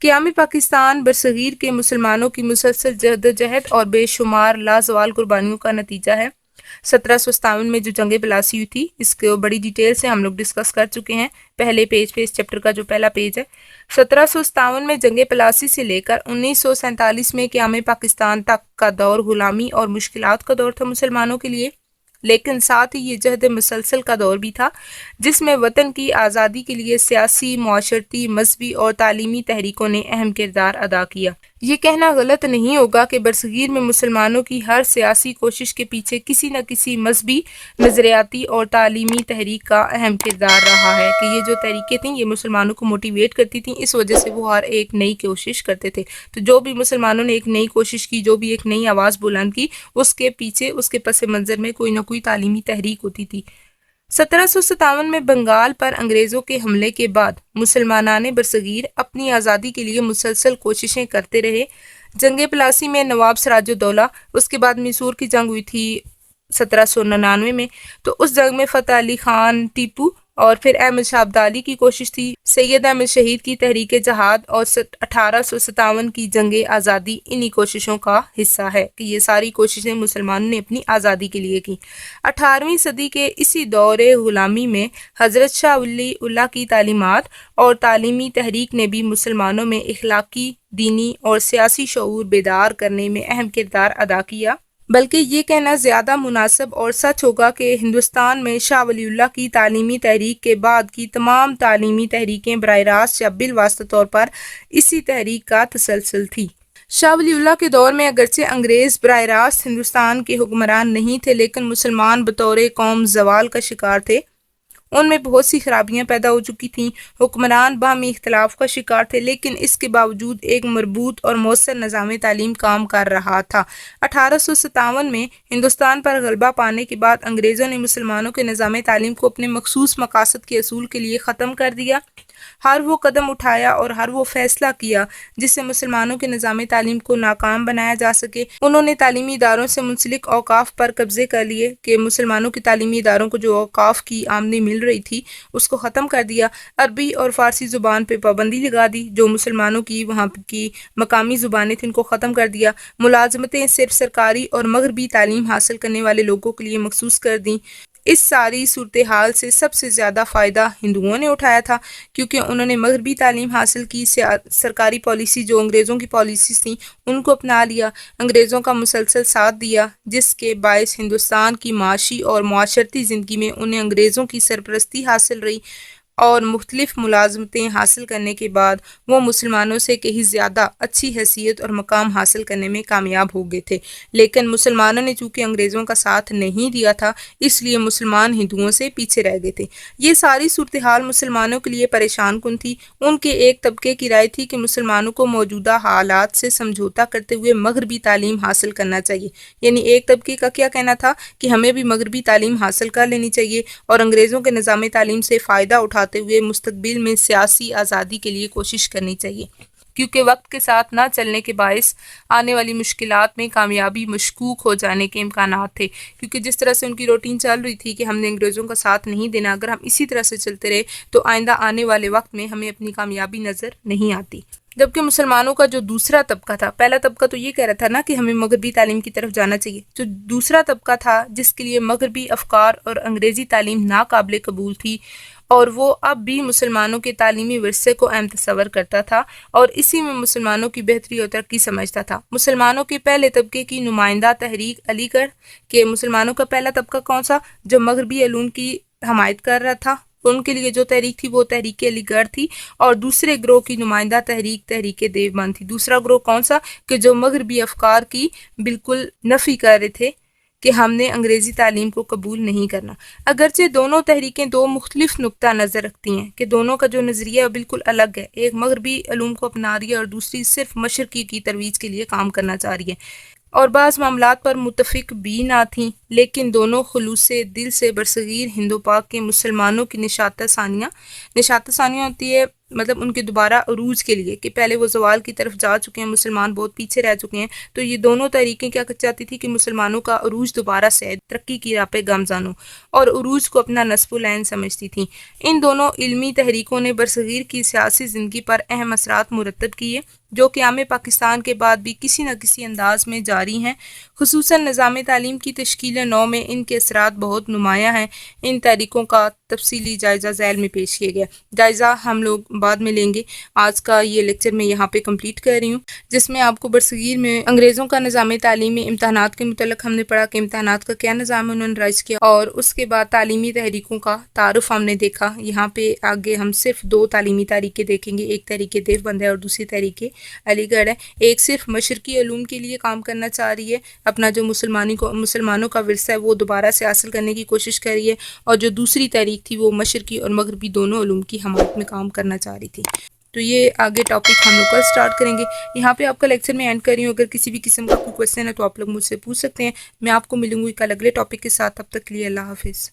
قیام پاکستان برصغیر کے مسلمانوں کی مسلسل جدوجہد اور بے شمار لازوال قربانیوں کا نتیجہ ہے۔ 1757 میں جو جنگ پلاسی ہوئی تھی، اس کو بڑی ڈیٹیل سے ہم لوگ ڈسکس کر چکے ہیں پہلے پیج پہ، اس چیپٹر کا جو پہلا پیج ہے۔ 1757 میں جنگ پلاسی سے لے کر 1947 میں قیام پاکستان تک کا دور غلامی اور مشکلات کا دور تھا مسلمانوں کے لیے، لیکن ساتھ ہی یہ جہد مسلسل کا دور بھی تھا جس میں وطن کی آزادی کے لیے سیاسی، معاشرتی، مذہبی اور تعلیمی تحریکوں نے اہم کردار ادا کیا۔ یہ کہنا غلط نہیں ہوگا کہ برصغیر میں مسلمانوں کی ہر سیاسی کوشش کے پیچھے کسی نہ کسی مذہبی، نظریاتی اور تعلیمی تحریک کا اہم کردار رہا ہے، کہ یہ جو تحریکیں تھیں یہ مسلمانوں کو موٹیویٹ کرتی تھیں، اس وجہ سے وہ ہر ایک نئی کوشش کرتے تھے۔ تو جو بھی مسلمانوں نے ایک نئی کوشش کی، جو بھی ایک نئی آواز بلند کی، اس کے پیچھے، اس کے پس منظر میں کوئی نہ کوئی تعلیمی تحریک ہوتی تھی۔ 1757 میں بنگال پر انگریزوں کے حملے کے بعد مسلمانان برصغیر اپنی آزادی کے لیے مسلسل کوششیں کرتے رہے۔ جنگ پلاسی میں نواب سراج الدولہ، اس کے بعد میسور کی جنگ ہوئی تھی 1799 میں، تو اس جنگ میں فتح علی خان ٹیپو اور پھر احمد شاہ ابدالی کی کوشش تھی، سید احمد شہید کی تحریک جہاد اور 1857 کی جنگ آزادی انہی کوششوں کا حصہ ہے، کہ یہ ساری کوششیں مسلمانوں نے اپنی آزادی کے لیے کی۔ 18ویں صدی کے اسی دور غلامی میں حضرت شاہ ولی اللہ کی تعلیمات اور تعلیمی تحریک نے بھی مسلمانوں میں اخلاقی، دینی اور سیاسی شعور بیدار کرنے میں اہم کردار ادا کیا۔ بلکہ یہ کہنا زیادہ مناسب اور سچ ہوگا کہ ہندوستان میں شاہ ولی اللہ کی تعلیمی تحریک کے بعد کی تمام تعلیمی تحریکیں براہ راست یا بالواسطہ طور پر اسی تحریک کا تسلسل تھی۔ شاہ ولی اللہ کے دور میں اگرچہ انگریز براہ راست ہندوستان کے حکمران نہیں تھے، لیکن مسلمان بطور قوم زوال کا شکار تھے۔ ان میں بہت سی خرابیاں پیدا ہو چکی تھیں، حکمران باہمی اختلاف کا شکار تھے، لیکن اس کے باوجود ایک مربوط اور مؤثر نظام تعلیم کام کر رہا تھا۔ 1857 میں ہندوستان پر غلبہ پانے کے بعد انگریزوں نے مسلمانوں کے نظام تعلیم کو اپنے مخصوص مقاصد کے حصول کے لیے ختم کر دیا۔ ہر وہ قدم اٹھایا اور ہر وہ فیصلہ کیا جس سے مسلمانوں کے نظام تعلیم کو ناکام بنایا جا سکے۔ انہوں نے تعلیمی اداروں سے منسلک اوقاف پر قبضے کر لیے، کہ مسلمانوں کے تعلیمی اداروں کو جو اوقاف کی آمدنی مل رہی تھی اس کو ختم کر دیا۔ عربی اور فارسی زبان پہ پابندی لگا دی، جو مسلمانوں کی وہاں کی مقامی زبانیں تھیں ان کو ختم کر دیا۔ ملازمتیں صرف سرکاری اور مغربی تعلیم حاصل کرنے والے لوگوں کے لیے مخصوص کر دیں۔ اس ساری صورتحال سے سب سے زیادہ فائدہ ہندوؤں نے اٹھایا تھا، کیونکہ انہوں نے مغربی تعلیم حاصل کی، سرکاری پالیسی جو انگریزوں کی پالیسیز تھیں ان کو اپنا لیا، انگریزوں کا مسلسل ساتھ دیا، جس کے باعث ہندوستان کی معاشی اور معاشرتی زندگی میں انہیں انگریزوں کی سرپرستی حاصل رہی، اور مختلف ملازمتیں حاصل کرنے کے بعد وہ مسلمانوں سے کہیں زیادہ اچھی حیثیت اور مقام حاصل کرنے میں کامیاب ہو گئے تھے۔ لیکن مسلمانوں نے چونکہ انگریزوں کا ساتھ نہیں دیا تھا، اس لیے مسلمان ہندوؤں سے پیچھے رہ گئے تھے۔ یہ ساری صورتحال مسلمانوں کے لیے پریشان کن تھی۔ ان کے ایک طبقے کی رائے تھی کہ مسلمانوں کو موجودہ حالات سے سمجھوتا کرتے ہوئے مغربی تعلیم حاصل کرنا چاہیے، یعنی ایک طبقے کا کیا کہنا تھا کہ ہمیں بھی مغربی تعلیم حاصل کر لینی چاہیے اور انگریزوں کے نظام تعلیم سے فائدہ اٹھاتے ہوئے مستقبل میں سیاسی آزادی کے لیے کوشش کرنی چاہیے، کیونکہ وقت کے ساتھ نہ چلنے کے باعث آنے والی مشکلات میں کامیابی مشکوک ہو جانے کے امکانات تھے، کیونکہ جس طرح سے ان کی روٹین چل رہی تھی کہ ہم نے انگریزوں کا ساتھ نہیں دینا، اگر ہم اسی طرح سے چلتے رہے تو آئندہ آنے والے وقت میں ہمیں اپنی کامیابی نظر نہیں آتی۔ جبکہ مسلمانوں کا جو دوسرا طبقہ تھا، پہلا طبقہ تو یہ کہہ رہا تھا نا کہ ہمیں مغربی تعلیم کی طرف جانا چاہیے، جو دوسرا طبقہ تھا جس کے لیے مغربی افکار اور انگریزی تعلیم ناقابل قبول تھی، اور وہ اب بھی مسلمانوں کے تعلیمی ورثے کو اہم تصور کرتا تھا اور اسی میں مسلمانوں کی بہتری اور ترقی سمجھتا تھا۔ مسلمانوں کے پہلے طبقے کی نمائندہ تحریک علی گڑھ کے مسلمانوں کا پہلا طبقہ کون سا؟ جو مغربی علوم کی حمایت کر رہا تھا، ان کے لیے جو تحریک تھی وہ تحریک علی گڑھ تھی، اور دوسرے گروہ کی نمائندہ تحریک دیوبند تھی۔ دوسرا گروہ کون سا؟ کہ جو مغربی افکار کی بالکل نفی کر رہے تھے کہ ہم نے انگریزی تعلیم کو قبول نہیں کرنا۔ اگرچہ دونوں تحریکیں دو مختلف نقطہ نظر رکھتی ہیں، کہ دونوں کا جو نظریہ بالکل الگ ہے، ایک مغربی علوم کو اپنا رہی ہے اور دوسری صرف مشرقی کی ترویج کے لیے کام کرنا چاہ رہی ہے، اور بعض معاملات پر متفق بھی نہ تھیں، لیکن دونوں خلوص دل سے برصغیر ہند و پاک کے مسلمانوں کی نشاط ثانیہ ہوتی ہے مطلب ان کے دوبارہ عروج کے لیے، کہ پہلے وہ زوال کی طرف جا چکے ہیں، مسلمان بہت پیچھے رہ چکے ہیں، تو یہ دونوں تحریکیں کیا چاہتی تھی کہ مسلمانوں کا عروج دوبارہ سے ترقی کی راہ پہ گامزن ہو، اور عروج کو اپنا نصب العین سمجھتی تھیں۔ ان دونوں علمی تحریکوں نے برصغیر کی سیاسی زندگی پر اہم اثرات مرتب کیے، جو قیام پاکستان کے بعد بھی کسی نہ کسی انداز میں جاری ہیں۔ خصوصاً نظام تعلیم کی تشکیل نو میں ان کے اثرات بہت نمایاں ہیں۔ ان تحریکوں کا تفصیلی جائزہ ذیل میں پیش کیا گیا، جائزہ ہم لوگ بعد میں لیں گے۔ آج کا یہ لیکچر میں یہاں پہ کمپلیٹ کر رہی ہوں، جس میں آپ کو برصغیر میں انگریزوں کا نظام تعلیم میں امتحانات کے متعلق ہم نے پڑھا کہ امتحانات کا کیا نظام انہوں نے رائج کیا، اور اس کے بعد تعلیمی تحریکوں کا تعارف ہم نے دیکھا۔ یہاں پہ آگے ہم صرف 2 تعلیمی تحریکیں دیکھیں گے، ایک تحریک دیوبند ہے اور دوسری تحریک علی گڑھ ہے۔ ایک صرف مشرقی علوم کے لیے کام کرنا چاہ رہی ہے، اپنا جو مسلمانوں کا ورثہ ہے وہ دوبارہ سے حاصل کرنے کی کوشش کر رہی ہے، اور جو دوسری تحریک تھی وہ مشرقی اور مغربی دونوں علوم کی حمایت میں کام کرنا چاہ رہی تھی۔ تو یہ آگے ٹاپک ہم لوگ کل سٹارٹ کریں گے۔ یہاں پہ آپ کا لیکچر میں اینڈ کر رہی ہوں۔ اگر کسی بھی قسم کا کوئی کویسچن ہے تو آپ لوگ مجھ سے پوچھ سکتے ہیں۔ میں آپ کو ملوں گی کل اگلے ٹاپک کے ساتھ، تب تک کے لیے اللہ حافظ۔